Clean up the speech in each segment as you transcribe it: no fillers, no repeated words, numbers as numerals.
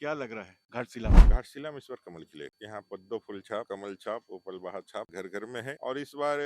क्या लग रहा है घाटशिला में? घाटशिला में इस बार कमल खिले। यहाँ पद्म फूल छाप, कमल छाप, उपल बहार छाप घर घर में है और इस बार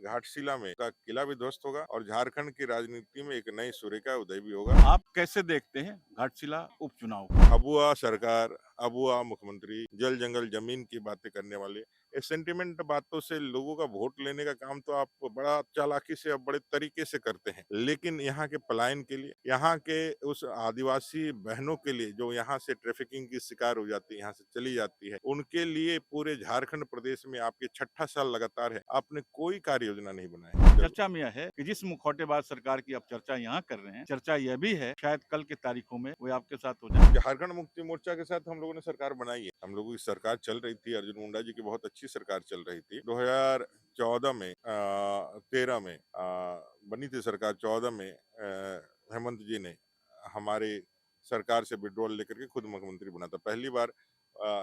घाटशिला में का किला भी ध्वस्त होगा और झारखंड की राजनीति में एक नए सूर्य का उदय भी होगा। आप कैसे देखते हैं घाटशिला उपचुनाव को? अबुआ सरकार, अबुआ मुख्यमंत्री, जल जंगल जमीन की बातें करने वाले, ये सेंटिमेंट बातों से लोगों का वोट लेने का काम तो आप बड़ा चालाकी से और बड़े तरीके से करते हैं, लेकिन यहाँ के पलायन के लिए, यहाँ के उस आदिवासी बहनों के लिए जो यहाँ से ट्रैफिकिंग की शिकार हो जाती है, यहाँ से चली जाती है, उनके लिए पूरे झारखंड प्रदेश में आपके छठा साल लगातार है, आपने कोई कार्य योजना नहीं बनाई। चर्चा में यह है कि जिस मुखौटेबाज सरकार की आप चर्चा यहाँ कर रहे हैं, चर्चा यह भी है शायद कल के तारीखों में वो आपके साथ हो जाए। झारखंड मुक्ति मोर्चा के साथ हम लोगों ने सरकार बनाई है। हम लोगों की सरकार चल रही थी, अर्जुन मुंडा जी की बहुत अच्छी सरकार चल रही थी। 2014 में 13 में बनी थी सरकार। 14 में हेमंत जी ने हमारे सरकार से विड्रॉल लेकर के खुद मुख्यमंत्री बना था। पहली बार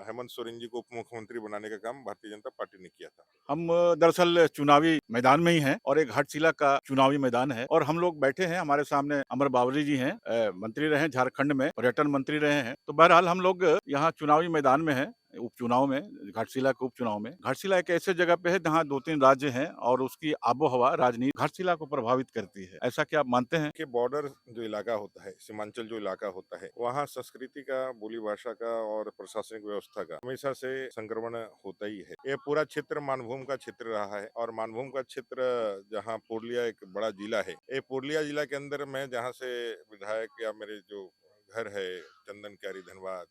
हेमंत सोरेन जी को उप मुख्यमंत्री बनाने का काम भारतीय जनता पार्टी ने किया था। हम दरअसल चुनावी मैदान में ही हैं और एक घाटशिला का चुनावी मैदान है और हम लोग बैठे हैं। हमारे सामने अमर बावरी जी हैं, मंत्री रहे झारखंड में, पर्यटन मंत्री रहे हैं। तो बहरहाल हम लोग यहाँ चुनावी मैदान में हैं, उपचुनाव में, घाटशिला के उपचुनाव में। घाटशिला एक ऐसे जगह पे है जहाँ 2-3 राज्य हैं और उसकी आबो-हवा राजनीति घाटशिला को प्रभावित करती है। ऐसा क्या आप मानते हैं? के बॉर्डर जो इलाका होता है, सीमांचल जो इलाका होता है, वहाँ संस्कृति का, बोली भाषा का और प्रशासनिक व्यवस्था का हमेशा से संक्रमण होता ही है। ये पूरा क्षेत्र मानभूम का क्षेत्र रहा है और मानभूम का क्षेत्र जहाँ पूर्णिया एक बड़ा जिला है, ये पूर्णिया जिला के अंदर मैं जहाँ से विधायक या मेरे जो घर है चंदन क्यारी धनबाद,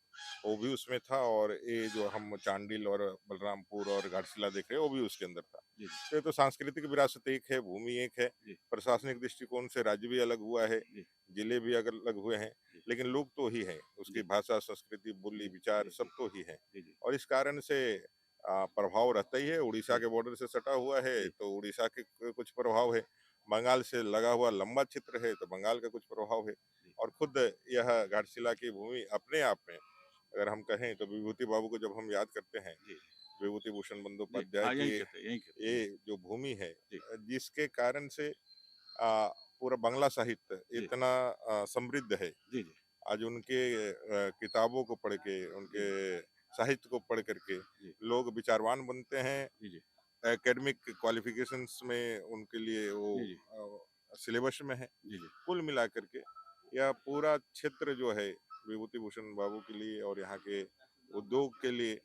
वो भी उसमें था और ये जो हम चांडिल और बलरामपुर और घाटशिला देख रहे हैं वो भी उसके अंदर था। जी, तो ये तो सांस्कृतिक विरासत एक है, भूमि एक है, जी, प्रशासनिक दृष्टिकोण से राज्य भी अलग हुआ है, जी, जिले भी अलग हुए हैं, जी, लेकिन लोग तो ही हैं, उसकी जी, भाषा, संस्कृति, बोली, जी, विचार जी, सब तो ही है। जी, जी, और इस कारण से प्रभाव रहता ही है। उड़ीसा जी, के बॉर्डर से सटा हुआ है जी, तो उड़ीसा के कुछ प्रभाव है, बंगाल से लगा हुआ लंबा क्षेत्र है तो बंगाल का कुछ प्रभाव है। जी, और खुद यह घाटशिला की भूमि अपने आप में अगर हम कहें तो विभूति बाबू को जब हम याद करते हैं, जी, विभूति भूषण जी। बंदोपाध्याय हाँ, की यहीं कहते हैं। ये जो भूमि है जी, जिसके कारण से पूरा बांग्ला साहित्य जी, इतना समृद्ध है। जी, जी, आज उनके किताबों को पढ़ के, जी, उनके साहित्य को पढ़ करके जी, लोग विचारवान बनते हैं। जी, जी, एकेडमिक क्वालिफिकेशंस में उनके लिए वो जी, जी, सिलेबस में है। जी, जी, कुल मिला करके यह पूरा क्षेत्र जो है विभूति भूषण बाबू के लिए और यहाँ के उद्योग के लिए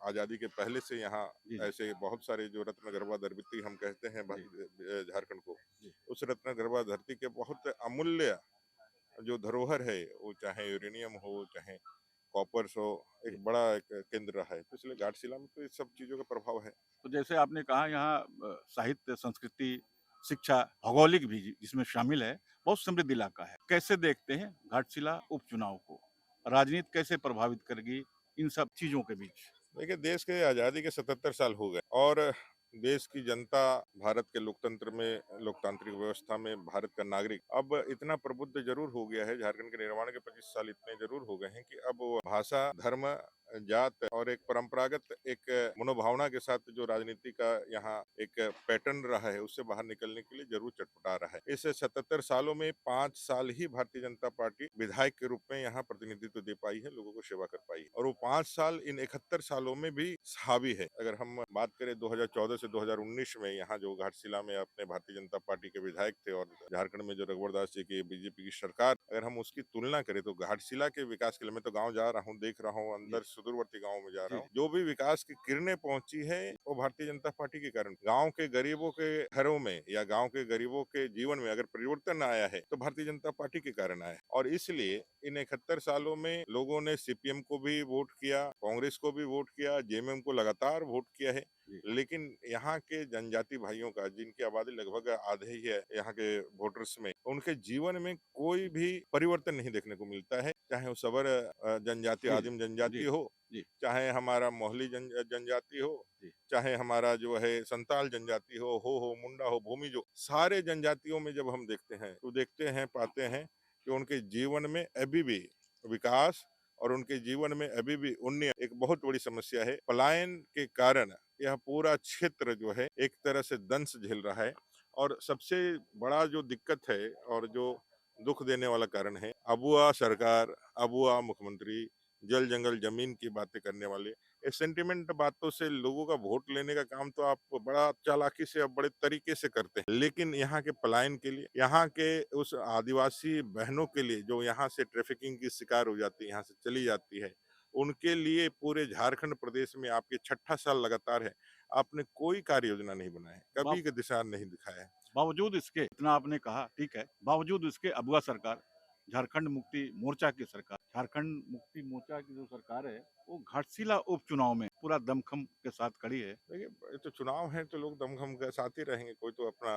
आज़ादी के पहले से यहाँ जी, जी, ऐसे बहुत सारे जो रत्न गर्भा धरती हम कहते हैं जी, झारखंड को, जी, उस रत्न गर्भा धरती के बहुत अमूल्य जो धरोहर है, वो चाहे यूरेनियम हो, चाहे कॉपर्स हो, जी। एक बड़ा एक केंद्र रहा है। तो इसलिए घाटशिला में तो इस सब चीज़ों का प्रभाव है। तो जैसे आपने कहा यहाँ साहित्य, संस्कृति, शिक्षा, भौगोलिक भी जिसमें शामिल है, बहुत समृद्ध इलाका है। कैसे देखते हैं घाटशिला उपचुनाव को? राजनीति कैसे प्रभावित करेगी इन सब चीज़ों के बीच? देखिए, देश के आज़ादी के 77 साल हो गए और देश की जनता भारत के लोकतंत्र में, लोकतांत्रिक व्यवस्था में भारत का नागरिक अब इतना प्रबुद्ध जरूर हो गया है। झारखंड के निर्माण के 25 साल इतने जरूर हो गए हैं कि अब वो भाषा, धर्म, जात और एक परंपरागत एक मनोभावना के साथ जो राजनीति का यहाँ एक पैटर्न रहा है उससे बाहर निकलने के लिए जरूर चटपटा रहा है। इस 77 सालों में 5 साल ही भारतीय जनता पार्टी विधायक के रूप में यहाँ प्रतिनिधित्व दे पाई है, लोगों को सेवा कर पाई है और वो 5 साल इन 71 सालों में भी हावी है। अगर हम बात करें 2014 से 2019 में यहाँ जो घाटशिला में अपने भारतीय जनता पार्टी के विधायक थे और झारखंड में जो रघुवर दास जी की बीजेपी की सरकार, अगर हम उसकी तुलना करें तो घाटशिला के विकास के लिए मैं तो गांव जा रहा हूँ, देख रहा हूँ, जी, अंदर सुदूरवर्ती गांव में जा रहा जी, हूँ, जो भी विकास की किरणें पहुंची है वो भारतीय जनता पार्टी के कारण। गाँव के गरीबों के घरों में या गाँव के गरीबों के जीवन में अगर परिवर्तन आया है तो भारतीय जनता पार्टी के कारण आया है। और इसलिए इन 71 सालों में लोगों ने सीपीएम को भी वोट किया, कांग्रेस को भी वोट किया, जेएमएम को लगातार वोट किया है। जी, लेकिन यहाँ के जनजाति भाइयों का, जिनकी आबादी लगभग आधे ही है यहाँ के वोटर्स में, उनके जीवन में कोई भी परिवर्तन नहीं देखने को मिलता है। चाहे वो सबर जनजाति, जी, आदिम जी, जनजाति हो, जी, चाहे हमारा मोहली जनजाति हो, जी, चाहे हमारा जो है संताल जनजाति हो, मुंडा हो, भूमि, जो सारे जनजातियों में जब हम देखते हैं तो देखते हैं, पाते हैं कि उनके जीवन में अभी भी विकास और उनके जीवन में अभी भी उन्नयन एक बहुत बड़ी समस्या है। पलायन के कारण यह पूरा क्षेत्र जो है एक तरह से दंश झेल रहा है और सबसे बड़ा जो दिक्कत है और जो दुख देने वाला कारण है, अबुआ सरकार, अबुआ मुख्यमंत्री, जल जंगल जमीन की बातें करने वाले। ये सेंटिमेंट बातों से लोगों का वोट लेने का काम तो आप बड़ा चालाकी से और बड़े तरीके से करते हैं, लेकिन यहाँ के पलायन के लिए, यहाँ के उस आदिवासी बहनों के लिए जो यहाँ से ट्रैफिकिंग की शिकार हो जाती है, यहाँ से चली जाती है, उनके लिए पूरे झारखंड प्रदेश में आपके छठा साल लगातार है, आपने कोई कार्य योजना नहीं बनाया है, कभी का दिशा नहीं दिखाया है। बावजूद इसके, इतना आपने कहा ठीक है, बावजूद इसके अगुआ सरकार, झारखंड मुक्ति मोर्चा की सरकार, झारखंड मुक्ति मोर्चा की जो सरकार है, वो घाटशिला उपचुनाव में पूरा दमखम के साथ खड़ी है। देखिए, ये तो चुनाव है तो लोग दमखम के साथ ही रहेंगे, कोई तो अपना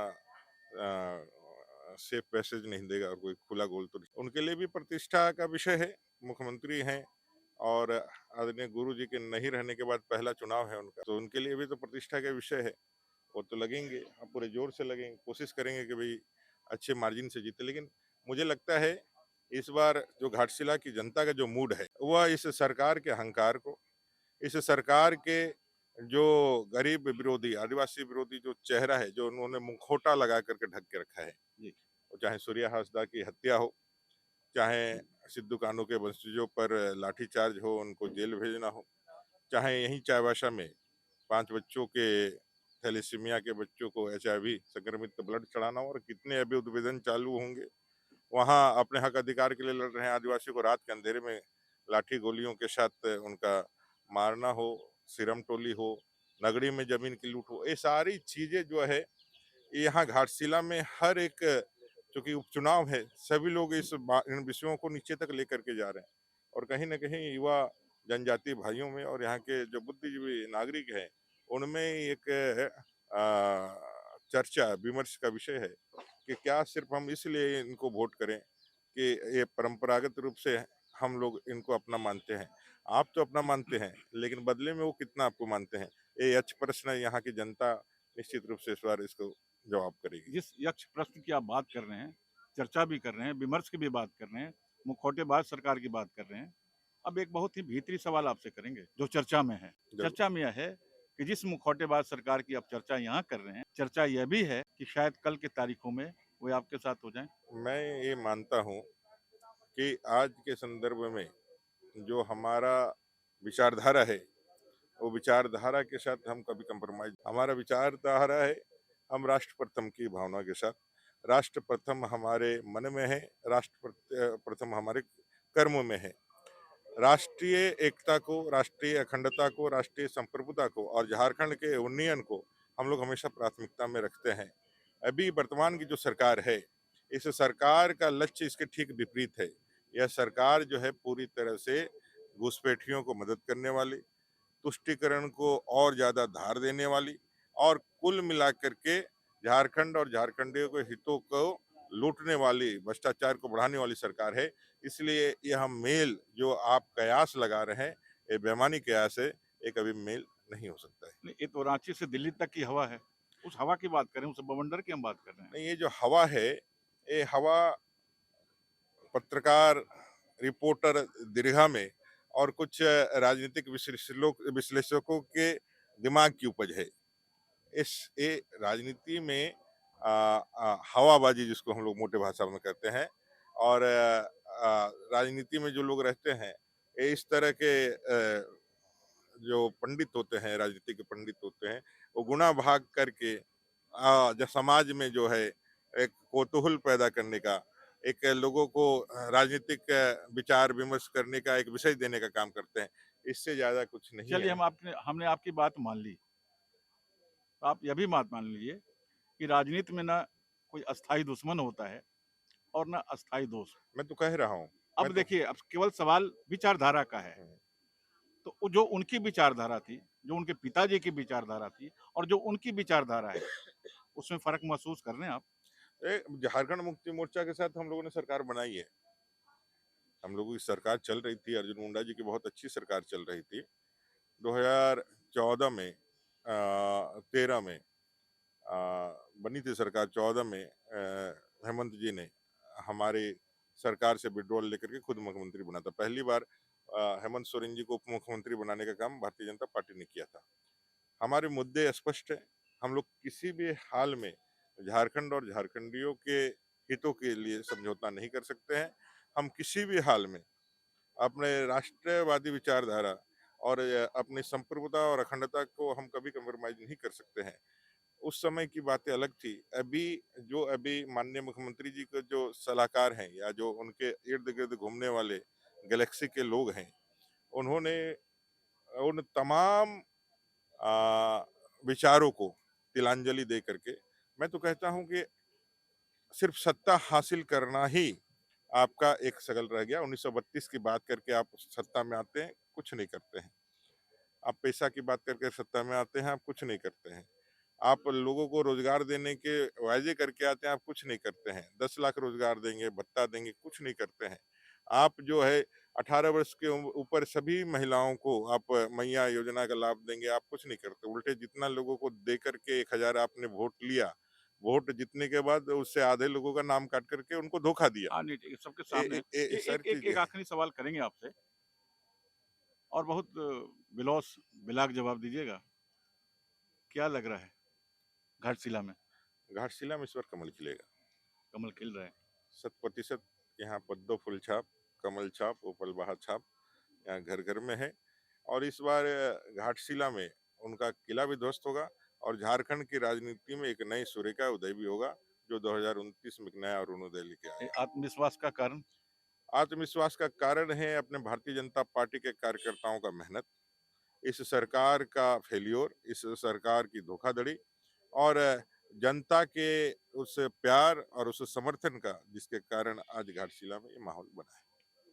सेफ पैसेज नहीं देगा और कोई खुला गोल तो नहीं। उनके लिए भी प्रतिष्ठा का विषय है, मुख्यमंत्री हैं और आदरणीय गुरु जी के नहीं रहने के बाद पहला चुनाव है उनका, तो उनके लिए भी तो प्रतिष्ठा का विषय है। वो तो लगेंगे, अब पूरे जोर से लगेंगे, कोशिश करेंगे कि भाई अच्छे मार्जिन से जीते। लेकिन मुझे लगता है इस बार जो घाटशिला की जनता का जो मूड है, वह इस सरकार के अहंकार को, इस सरकार के जो गरीब विरोधी, आदिवासी विरोधी जो चेहरा है, जो उन्होंने मुखौटा लगा करके ढक के रखा है, जी। वो चाहे सूर्या हांसदा की हत्या हो, चाहे सिद्धू कान्हू के वंशजों पर लाठीचार्ज हो, उनको जेल भेजना हो, चाहे यहीं चाईबासा में 5 बच्चों के थैलेसीमिया के बच्चों को एचआईवी संक्रमित ब्लड चढ़ाना हो, और कितने अभी उद्भेदन चालू होंगे। वहाँ अपने हक अधिकार के लिए लड़ रहे हैं आदिवासियों को रात के अंधेरे में लाठी गोलियों के साथ उनका मारना हो, सिरम टोली हो, नगड़ी में जमीन की लूट हो, ये सारी चीजें जो है यहाँ घाटशिला में हर एक, चूंकि उपचुनाव है, सभी लोग इन विषयों को नीचे तक लेकर के जा रहे हैं और कहीं ना कहीं युवा जनजातीय भाइयों में और यहाँ के जो बुद्धिजीवी नागरिक हैं उनमें एक चर्चा विमर्श का विषय है कि क्या सिर्फ हम इसलिए इनको वोट करें कि ये परंपरागत रूप से हम लोग इनको अपना मानते हैं। आप तो अपना मानते हैं, लेकिन बदले में वो कितना आपको मानते हैं, ये यक्ष प्रश्न है। यहाँ की जनता निश्चित रूप से इस बार इसको जवाब करेगी। जिस यक्ष प्रश्न की आप बात कर रहे हैं, चर्चा भी कर रहे हैं, विमर्श की भी बात कर रहे हैं, मुखौटेबाज सरकार की बात कर रहे हैं। अब एक बहुत ही भीतरी सवाल आपसे करेंगे, जो चर्चा में है। जरूर। चर्चा में यह है कि जिस मुखौटेबाज सरकार की आप चर्चा यहाँ कर रहे हैं, चर्चा यह भी है कि शायद कल की तारीखों में वो आपके साथ हो जाएं। मैं ये मानता हूँ कि आज के संदर्भ में जो हमारा विचारधारा है, वो विचारधारा के साथ हम कभी कंप्रोमाइज, हमारा विचारधारा है हम राष्ट्र प्रथम की भावना के साथ, राष्ट्र प्रथम हमारे मन में है, राष्ट्र प्रथम हमारे कर्म में है। राष्ट्रीय एकता को, राष्ट्रीय अखंडता को, राष्ट्रीय संप्रभुता को और झारखंड के उन्नयन को हम लोग हमेशा प्राथमिकता में रखते हैं। अभी वर्तमान की जो सरकार है, इस सरकार का लक्ष्य इसके ठीक विपरीत है। यह सरकार जो है पूरी तरह से घुसपैठियों को मदद करने वाली, तुष्टिकरण को और ज्यादा धार देने वाली और कुल मिलाकर के झारखंड और झारखंडियों के हितों को लूटने वाली, भ्रष्टाचार को बढ़ाने वाली सरकार है। इसलिए यह मेल जो आप कयास लगा रहे हैं, ये बेईमानी कयास है, ये कभी मेल नहीं हो सकता है। नहीं, ये तो रांची से दिल्ली तक की हवा है। उस हवा की बात करें, उस बवंडर की हम बात कर रहे हैं। नहीं, ये जो हवा है, ये हवा पत्रकार, रिपोर्टर दीर्घा में और कुछ राजनीतिक विश्लेषकों के दिमाग की उपज है। इस ये राजनीति में हवाबाजी जिसको हम लोग मोटे भाषा में कहते हैं, और राजनीति में जो लोग रहते हैं, ये इस तरह के जो पंडित होते हैं, राजनीति के पंडित होते हैं, वो गुणा भाग करके जो समाज में जो है एक कौतूहल पैदा करने का, एक लोगों को राजनीतिक विचार विमर्श करने का एक विषय देने का काम करते हैं। इससे ज्यादा कुछ नहीं चलिए, है। हमने आपकी बात मान ली। तो आप यह भी बात मान लीजिए कि राजनीति में ना कोई अस्थाई दुश्मन होता है और ना अस्थाई दोस्त। मैं तो कह रहा हूँ। मैं अब तो देखिए, अब केवल सवाल विचारधारा का है। तो वो जो उनकी विचारधारा थी, जो उनके पिताजी की विचारधारा थी और जो उनकी विचारधारा है, उसमें फ़र्क महसूस कर रहे हैं आप? झारखंड मुक्ति मोर्चा के साथ हम लोगों ने सरकार बनाई है। हम लोगों की सरकार चल रही थी, अर्जुन मुंडा जी की बहुत अच्छी सरकार चल रही थी। 2014 में 13 में बनी थी सरकार। 14 में हेमंत जी ने हमारे सरकार से विड्रॉल लेकर के खुद मुख्यमंत्री बना था। पहली बार हेमंत सोरेन जी को उप मुख्यमंत्री बनाने का काम भारतीय जनता पार्टी ने किया था। हमारे मुद्दे स्पष्ट है। हम लोग किसी भी हाल में झारखंड और झारखंडियों के हितों के लिए समझौता नहीं कर सकते हैं। हम किसी भी हाल में अपने राष्ट्रवादी विचारधारा और अपनी संप्रभुता और अखंडता को हम कभी कम्प्रोमाइज नहीं कर सकते हैं। उस समय की बातें अलग थी। अभी माननीय मुख्यमंत्री जी के जो सलाहकार हैं या जो उनके इर्द-गिर्द घूमने वाले गैलेक्सी के लोग हैं, उन्होंने उन तमाम अ, विचारों को तिलांजलि दे करके मैं तो कहता हूँ कि सिर्फ सत्ता हासिल करना ही आपका एक सगल रह गया। 1932 की बात करके आप सत्ता में आते हैं, कुछ नहीं करते हैं। आप पैसा की बात करके सत्ता में आते हैं, आप कुछ नहीं करते हैं। आप लोगों को रोजगार देने के वायदे करके आते हैं, आप कुछ नहीं करते हैं। 10 लाख रोजगार देंगे, भत्ता देंगे, कुछ नहीं करते हैं। आप जो है 18 वर्ष के ऊपर सभी महिलाओं को आप मैया योजना का लाभ देंगे, आप कुछ नहीं करते। उल्टे जितना लोगों को दे करके 1000 आपने वोट लिया, वोट जीतने के बाद उससे आधे लोगों का नाम काट करके उनको धोखा दिया। हाँ, नहीं ठीक है, सबके ए, सामने ए, ए, ए, ए, सारी एक एक चीजें एक हैं। आखिरी सवाल करेंगे आपसे और बहुत बिलौस बिलाक जवाब दीजिएगा। क्या लग रहा है घाटशिला में? घाटशिला में इस बार कमल खिलेगा। कमल खिल रहा है। 100% यहाँ पद्म फूल छाप, कमल छाप, उपल बहा छाप यहाँ घर घर में है। और इस बार घाटशिला में उनका किला भी ध्वस्त होगा और झारखंड की राजनीति में एक नई सूर्य का उदय भी होगा, जो 2029 में एक नया अरुणोदय लेके आएगा। आत्मविश्वास का कारण? आत्मविश्वास का कारण है अपने भारतीय जनता पार्टी के कार्यकर्ताओं का मेहनत, इस सरकार का फेल्योर, इस सरकार की धोखाधड़ी और जनता के उस प्यार और उस समर्थन का, जिसके कारण आज घाटशिला में ये माहौल बना है।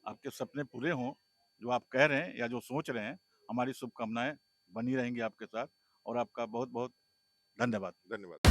आपके सपने पूरे हों, जो आप कह रहे हैं या जो सोच रहे हैं, हमारी शुभकामनाएँ बनी रहेंगी आपके साथ और आपका बहुत-बहुत धन्यवाद। धन्यवाद।